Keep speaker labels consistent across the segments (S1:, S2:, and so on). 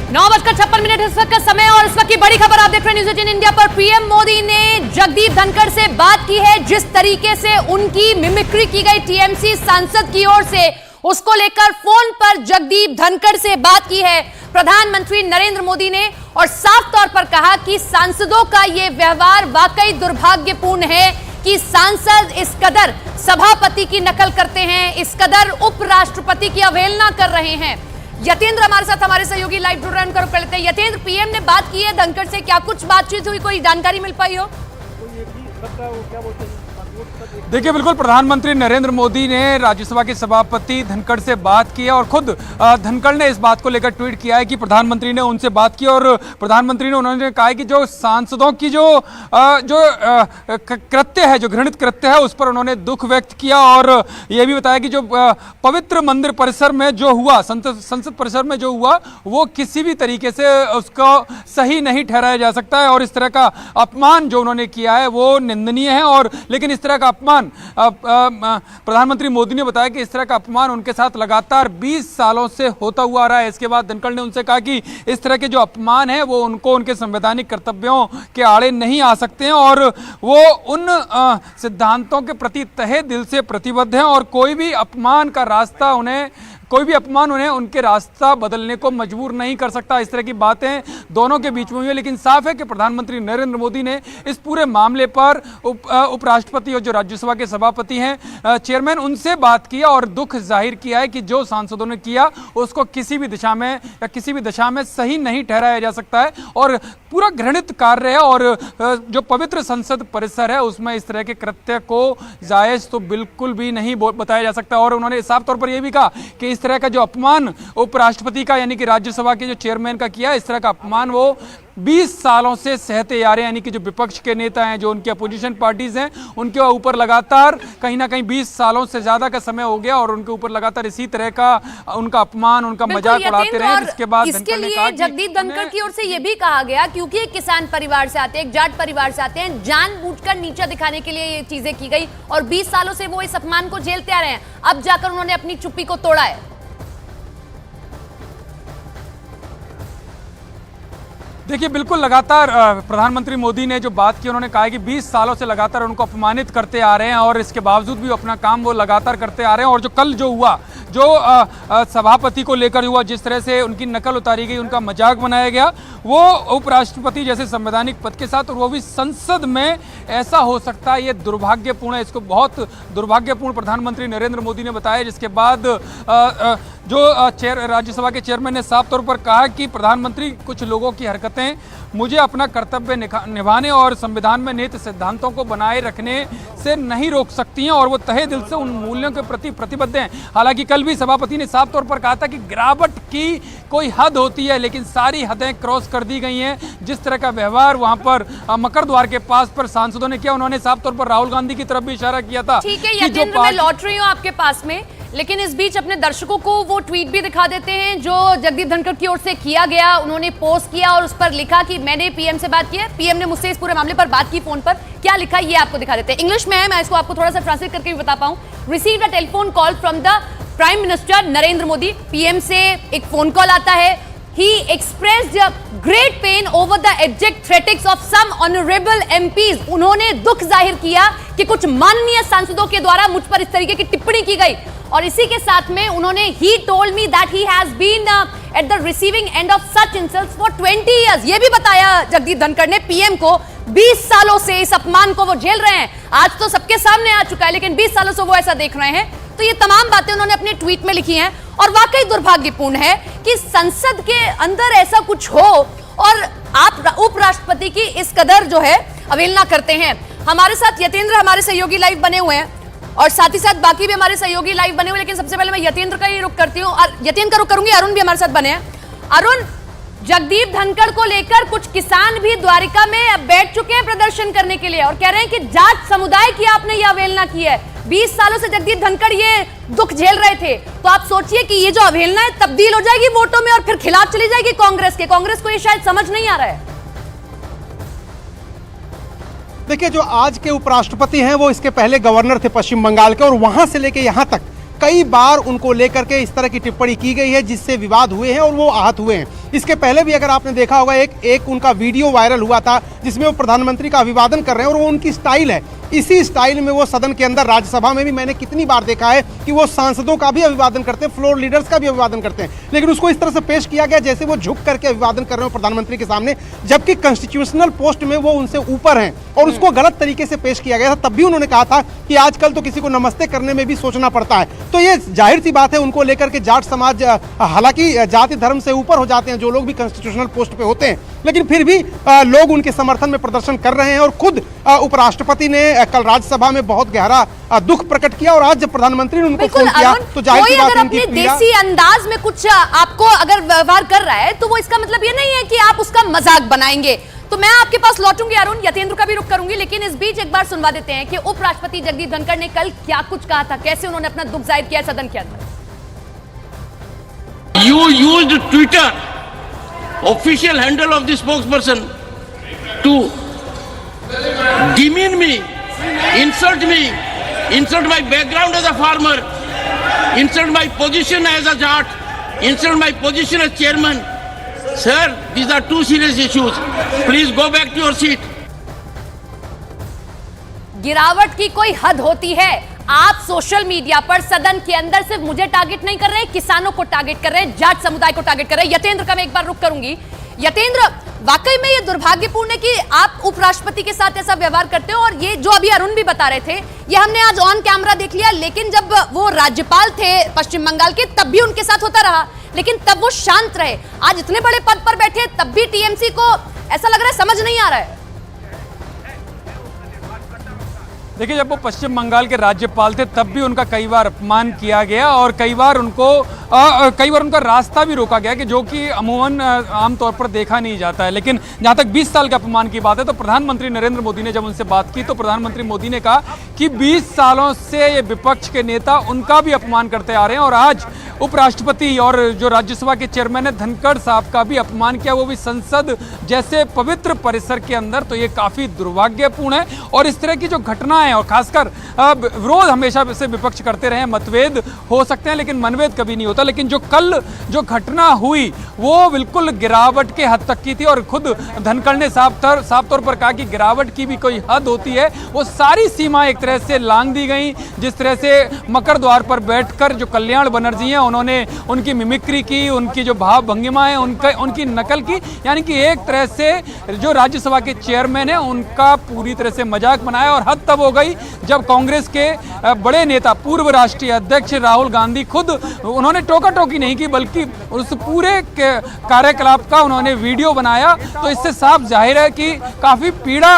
S1: 9:56 इस वक्त का समय और इस वक्त की बड़ी खबर आप देख रहे हैं न्यूज़ 18 इंडिया पर। पीएम मोदी ने जगदीप धनखड़ से बात की है। जिस तरीके से उनकी मिमिक्री की गई टीएमसी सांसद की ओर से, उसको लेकर फोन पर जगदीप धनखड़ से बात की है प्रधानमंत्री नरेंद्र मोदी ने और साफ तौर पर कहा कि सांसदों का यह व्यवहार वाकई दुर्भाग्यपूर्ण है कि सांसद इस कदर सभापति की नकल करते हैं, इस कदर उपराष्ट्रपति की अवहेलना कर रहे हैं। यतेंद्र हमारे साथ, हमारे सहयोगी लाइव जुड़ रहे हैं, उनका रुख कर लेते हैं। यतेंद्र, पीएम ने बात की है धनखड़ से, क्या कुछ बातचीत हुई, कोई जानकारी मिल पाई हो?
S2: देखिए, बिल्कुल प्रधानमंत्री नरेंद्र मोदी ने राज्यसभा के सभापति धनखड़ से बात की है और खुद धनखड़ ने इस बात को लेकर ट्वीट किया है कि प्रधानमंत्री ने उनसे बात की और प्रधानमंत्री ने उन्होंने कहा है कि जो सांसदों की जो कृत्य है, जो घृणित कृत्य है, उस पर उन्होंने दुख व्यक्त किया और यह भी बताया कि जो पवित्र मंदिर परिसर में जो हुआ, संसद परिसर में जो हुआ, वो किसी भी तरीके से उसको सही नहीं ठहराया जा सकता है और इस तरह का अपमान जो उन्होंने किया है वो निंदनीय है। और लेकिन इस तरह का अपमान प्रधानमंत्री मोदी ने बताया कि इस तरह का अपमान उनके साथ लगातार 20 सालों से होता हुआ आ रहा है। इसके बाद धनखड़ ने उनसे कहा कि इस तरह के जो अपमान है वो उनको उनके संवैधानिक कर्तव्यों के आड़े नहीं आ सकते हैं और वो उन सिद्धांतों के प्रति तहे दिल से प्रतिबद्ध हैं और कोई भी अपमान उन्हें उनके रास्ता बदलने को मजबूर नहीं कर सकता। इस तरह की बातें दोनों के बीच में हुई है, लेकिन साफ है कि प्रधानमंत्री नरेंद्र मोदी ने इस पूरे मामले पर उपराष्ट्रपति और जो राज्यसभा के सभापति हैं, चेयरमैन, उनसे बात की और दुख जाहिर किया है कि जो सांसदों ने किया उसको किसी भी दिशा में सही नहीं ठहराया जा सकता है और पूरा घृणित कार्य है और जो पवित्र संसद परिसर है उसमें इस तरह के कृत्य को जायज तो बिल्कुल भी नहीं बताया जा सकता। और उन्होंने साफ तौर पर यह भी कहा कि इस तरह का जो अपमान उपराष्ट्रपति का यानी कि राज्यसभा के जो चेयरमैन का किया, इस तरह का अपमान वो 20 सालों से सहते आ रहे हैं, यानी कि जो विपक्ष के नेता हैं, जो उनके अपोजिशन पार्टीज हैं, उनके ऊपर लगातार कहीं ना कहीं 20 सालों से ज्यादा का समय हो गया और उनके ऊपर लगातार इसी तरह का उनका अपमान, उनका मजाक उड़ाते रहे। इसके बाद
S1: इसके लिए जगदीप धनखड़ की ओर से यह भी कहा गया, क्योंकि एक किसान परिवार से आते हैं, एक जाट परिवार से आते हैं, जानबूझकर नीचा दिखाने के लिए ये चीजें की गई और 20 सालों से वो इस अपमान को झेलते आ रहे हैं। अब जाकर उन्होंने अपनी चुप्पी को तोड़ा है।
S2: देखिए, बिल्कुल लगातार प्रधानमंत्री मोदी ने जो बात की, उन्होंने कहा कि 20 सालों से लगातार उनको अपमानित करते आ रहे हैं और इसके बावजूद भी अपना काम वो लगातार करते आ रहे हैं। और जो कल जो हुआ, जो सभापति को लेकर हुआ, जिस तरह से उनकी नकल उतारी गई, उनका मजाक बनाया गया, वो उपराष्ट्रपति जैसे संवैधानिक पद के साथ और वो भी संसद में ऐसा हो सकता है, ये दुर्भाग्यपूर्ण है। इसको बहुत दुर्भाग्यपूर्ण प्रधानमंत्री नरेंद्र मोदी ने बताया, जिसके बाद जो राज्यसभा के चेयरमैन ने साफ तौर पर कहा कि प्रधानमंत्री, कुछ लोगों की हरकतें मुझे अपना कर्तव्य निभाने और संविधान में निहित सिद्धांतों को बनाए रखने से नहीं रोक सकती हैं और वो तहे दिल से उन मूल्यों के प्रति प्रतिबद्ध हैं। हालांकि कल भी सभापति ने साफ तौर पर कहा था कि गिरावट की कोई हद होती है, लेकिन सारी हदें क्रॉस कर दी गई हैं। जिस तरह का व्यवहार वहां पर मकर द्वार के पास पर सांसदों ने किया, उन्होंने साफ तौर पर राहुल गांधी की तरफ भी इशारा किया था।
S1: ठीक है यतेंद्र, मैं लौट रही हूँ आपके पास में, लेकिन इस बीच अपने दर्शकों को वो ट्वीट भी दिखा देते हैं जो जगदीप धनखड़ की ओर से किया गया। उन्होंने पोस्ट किया और उस पर लिखा कि मैंने पीएम से बात की है, पीएम ने मुझसे इस पूरे मामले पर बात की फोन पर। क्या लिखा ये आपको दिखा देते हैं। इंग्लिश में है, मैं इसको आपको थोड़ा सा ट्रांसलेट करके भी बता पाऊं। Received a telephone call from the prime minister Narendra Modi. PM से एक फोन कॉल आता है। He expressed great pain over the abject threats of some honorable MPs. उन्होंने दुख जाहिर किया कि कुछ माननीय सांसदों के द्वारा मुझ पर इस तरीके की टिप्पणी की गई और इसी के साथ में उन्होंने he told me that he has been at the receiving end of such insults for 20 years. ये भी बताया जगदीप धनखड़ ने पीएम को, 20 सालों से इस अपमान को वो झेल रहे हैं। आज तो सबके सामने आ चुका है, लेकिन 20 सालों से वो ऐसा देख रहे हैं। तो ये तमाम बातें उन्होंने अपने ट्वीट में लिखी हैं और वाकई दुर्भाग्यपूर्ण है कि संसद के अंदर ऐसा कुछ हो और आप उपराष्ट्रपति की इस कदर जो है अवहेलना करते हैं। हमारे साथ यतेंद्र, हमारे सहयोगी लाइव बने हुए हैं और साथ ही साथ बाकी भी हमारे सहयोगी लाइव बने हुए, लेकिन सबसे पहले मैं यतेंद्र का ही रुख करती हूँ और यतेंद्र का रुख करूंगी। अरुण भी हमारे साथ बने हैं। अरुण, जगदीप धनखड़ को लेकर कुछ किसान भी द्वारिका में बैठ चुके हैं प्रदर्शन करने के लिए और कह रहे हैं कि जाट समुदाय की आपने ये अवहेलना की है। 20 सालों से जगदीप धनखड़ ये दुख झेल रहे थे, तो आप सोचिए कि ये जो अवहेलना है तब्दील हो जाएगी वोटों में और फिर खिलाफ चली जाएगी कांग्रेस को ये शायद समझ नहीं आ रहा है।
S3: देखिए, जो आज के उपराष्ट्रपति हैं वो इसके पहले गवर्नर थे पश्चिम बंगाल के और वहां से लेके यहां तक कई बार उनको लेकर के इस तरह की टिप्पणी की गई है जिससे विवाद हुए हैं और वो आहत हुए हैं। इसके पहले भी अगर आपने देखा होगा एक उनका वीडियो वायरल हुआ था जिसमें वो प्रधानमंत्री का अभिवादन कर रहे हैं और वो उनकी स्टाइल है। इसी स्टाइल में वो सदन के अंदर राज्यसभा में भी मैंने कितनी बार देखा है कि वो सांसदों का भी अभिवादन करते हैं, फ्लोर लीडर्स का भी अभिवादन करते हैं, लेकिन उसको इस तरह से पेश किया गया जैसे वो झुक करके अभिवादन कर रहे हो प्रधानमंत्री के सामने, जबकि कॉन्स्टिट्यूशनल पोस्ट में वो उनसे ऊपर हैं और उसको गलत तरीके से पेश किया गया था। तब भी उन्होंने कहा था कि आजकल तो किसी को नमस्ते करने में भी सोचना पड़ता है। तो ये जाहिर सी बात है उनको लेकर के जाट समाज, हालांकि जाति धर्म से ऊपर हो जाते हैं जो लोग भी कॉन्स्टिट्यूशनल पोस्ट पे होते हैं, लेकिन फिर भी लोग उनके समर्थन में प्रदर्शन कर रहे हैं। और खुद उपराष्ट्रपति ने कल राज्यसभा में बहुत गहरा दुख प्रकट किया और आज जब प्रधानमंत्री ने उनको फोन किया तो जाहिर सी बात है उनकी
S1: देसी अंदाज में कुछ आपको अगर व्यवहार कर रहा है तो वो इसका मतलब ये नहीं है कि आप उसका मजाक बनाएंगे। तो मैं आपके पास लौटूंगी अरुण, यतेंद्र का भी रुख करूंगी, लेकिन इस बीच एक बार सुनवा देते हैं कि उपराष्ट्रपति जगदीप धनखड़ ने कल क्या कुछ कहा था, कैसे उन्होंने अपना दुख जाहिर किया सदन के अंदर।
S4: You used Twitter, official handle of the spokesperson, to demean me, insult my background as a farmer, insult my position as a jat, insult my position as chairman. Sir, these are two serious issues. Please go back to your seat.
S1: गिरावट की कोई हद होती है। आप social media पर सदन के अंदर सिर्फ मुझे टारगेट नहीं कर रहे, किसानों को टारगेट कर रहे हैं, जाट समुदाय को टारगेट कर रहे हैं। यतेंद्र का मैं एक बार रुख करूंगी। यतेंद्र, वाकई में ये दुर्भाग्यपूर्ण है कि आप उपराष्ट्रपति के साथ ऐसा व्यवहार करते हो, और ये जो अभी अरुण भी बता रहे थे ये हमने आज ऑन कैमरा देख लिया, लेकिन जब वो राज्यपाल थे पश्चिम बंगाल के तब भी उनके साथ होता रहा, लेकिन तब वो शांत रहे। आज इतने बड़े पद पर बैठे तब भी टीएमसी को ऐसा लग रहा है समझ नहीं आ रहा है।
S2: देखिए, जब वो पश्चिम बंगाल के राज्यपाल थे तब भी उनका कई बार अपमान किया गया और कई बार उनका रास्ता भी रोका गया, कि जो कि अमूमन आमतौर पर देखा नहीं जाता है। लेकिन जहाँ तक 20 साल के अपमान की बात है तो प्रधानमंत्री नरेंद्र मोदी ने जब उनसे बात की तो प्रधानमंत्री मोदी ने कहा कि 20 सालों से ये विपक्ष के नेता उनका भी अपमान करते आ रहे हैं, और आज उपराष्ट्रपति और जो राज्यसभा के चेयरमैन है धनखड़ साहब का भी अपमान किया, वो भी संसद जैसे पवित्र परिसर के अंदर। तो ये काफ़ी दुर्भाग्यपूर्ण है, और इस तरह की जो घटनाएं और खासकर विरोध हमेशा से विपक्ष करते रहे, मतभेद हो सकते हैं लेकिन मनभेद कभी नहीं होता। लेकिन जो कल जो घटना हुई वो बिल्कुल गिरावट के हद तक की थी, और खुद धनखड़ ने साफ तौर पर कहा कि गिरावट की भी कोई हद होती है। वो सारी सीमाएं एक तरह से लांघ दी गई, जिस तरह से मकर द्वार पर बैठकर जो कल्याण बनर्जी हैं उन्होंने उनकी मिमिक्री की, उनकी जो भाव भंगिमा है उनकी नकल की, यानी कि एक तरह से जो राज्यसभा के चेयरमैन है उनका पूरी तरह से मजाक बनाया। और हद तब हो गई जब कांग्रेस के बड़े नेता पूर्व राष्ट्रीय अध्यक्ष राहुल गांधी खुद उन्होंने टोका टोकी नहीं की बल्कि उस पूरे कार्यकलाप का उन्होंने वीडियो बनाया। तो इससे साफ जाहिर है कि काफी पीड़ा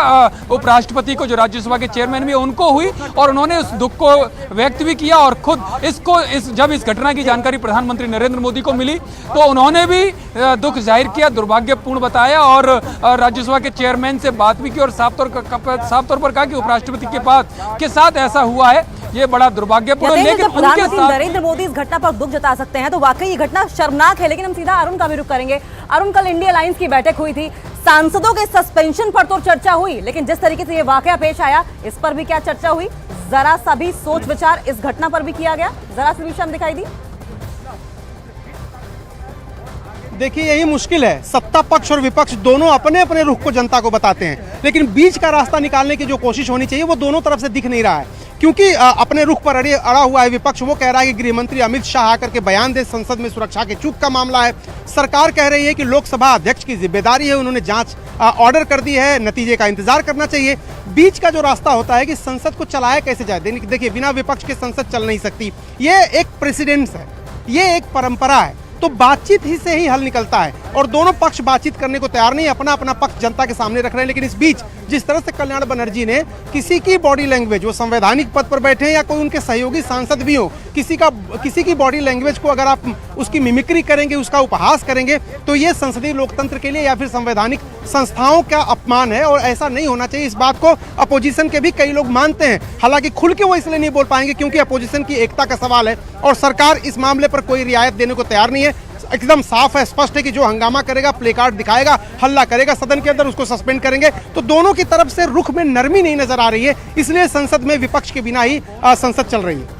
S2: उपराष्ट्रपति को, जो राज्यसभा के चेयरमैन भी उनको हुई, और उन्होंने उस दुख को व्यक्त भी किया। और खुद जब इस घटना की जानकारी प्रधानमंत्री नरेंद्र मोदी को मिली तो उन्होंने भी दुख जाहिर किया, दुर्भाग्यपूर्ण बताया, और राज्यसभा के चेयरमैन से बात भी की और साफ तौर पर कहा कि उपराष्ट्रपति के साथ ऐसा हुआ है, ये बड़ा दुर्भाग्यपूर्ण है। लेकिन
S5: प्रधानमंत्री नरेंद्र मोदी इस घटना पर दुख जता सकते हैं तो वाकई ये घटना शर्मनाक है। लेकिन हम सीधा अरुण का भी रुख करेंगे। अरुण, कल इंडिया अलायंस की बैठक हुई थी, सांसदों के सस्पेंशन पर तो चर्चा हुई, लेकिन जिस तरीके से ये वाकया पेश आया इस पर भी क्या चर्चा हुई? जरा सा भी सोच विचार इस घटना पर भी किया गया? जरा सी भी शर्म दिखाई दी?
S3: देखिए, यही मुश्किल है। सत्ता पक्ष और विपक्ष दोनों अपने अपने रुख को जनता को बताते हैं, लेकिन बीच का रास्ता निकालने की जो कोशिश होनी चाहिए वो दोनों तरफ से दिख नहीं रहा है, क्योंकि अपने रुख पर अड़ा हुआ है विपक्ष। वो कह रहा है कि गृह मंत्री अमित शाह आकर के बयान दे, संसद में सुरक्षा के चूक का मामला है। सरकार कह रही है कि लोकसभा अध्यक्ष की जिम्मेदारी है, उन्होंने जांच ऑर्डर कर दी है, नतीजे का इंतजार करना चाहिए। बीच का जो रास्ता होता है कि संसद को चलाया कैसे जाए। देखिए, बिना विपक्ष के संसद चल नहीं सकती, ये एक प्रेसिडेंस है, ये एक परंपरा है। तो बातचीत ही से ही हल निकलता है, और दोनों पक्ष बातचीत करने को तैयार नहीं, अपना अपना पक्ष जनता के सामने रख रहे हैं। लेकिन इस बीच जिस तरह से कल्याण बनर्जी ने किसी की बॉडी लैंग्वेज, वो संवैधानिक पद पर बैठे हैं या कोई उनके सहयोगी सांसद भी हो, किसी की बॉडी लैंग्वेज को अगर आप उसकी मिमिक्री करेंगे, उसका उपहास करेंगे, तो ये संसदीय लोकतंत्र के लिए या फिर संवैधानिक संस्थाओं का अपमान है, और ऐसा नहीं होना चाहिए। इस बात को अपोजिशन के भी कई लोग मानते हैं, हालांकि खुल के वो इसलिए नहीं बोल पाएंगे क्योंकि अपोजिशन की एकता का सवाल है और सरकार इस मामले पर कोई रियायत देने को तैयार नहीं है। एकदम साफ है, स्पष्ट है कि जो हंगामा करेगा, प्ले कार्ड दिखाएगा, हल्ला करेगा सदन के अंदर, उसको सस्पेंड करेंगे। तो दोनों की तरफ से रुख में नरमी नहीं नजर आ रही है, इसलिए संसद में विपक्ष के बिना ही संसद चल रही है।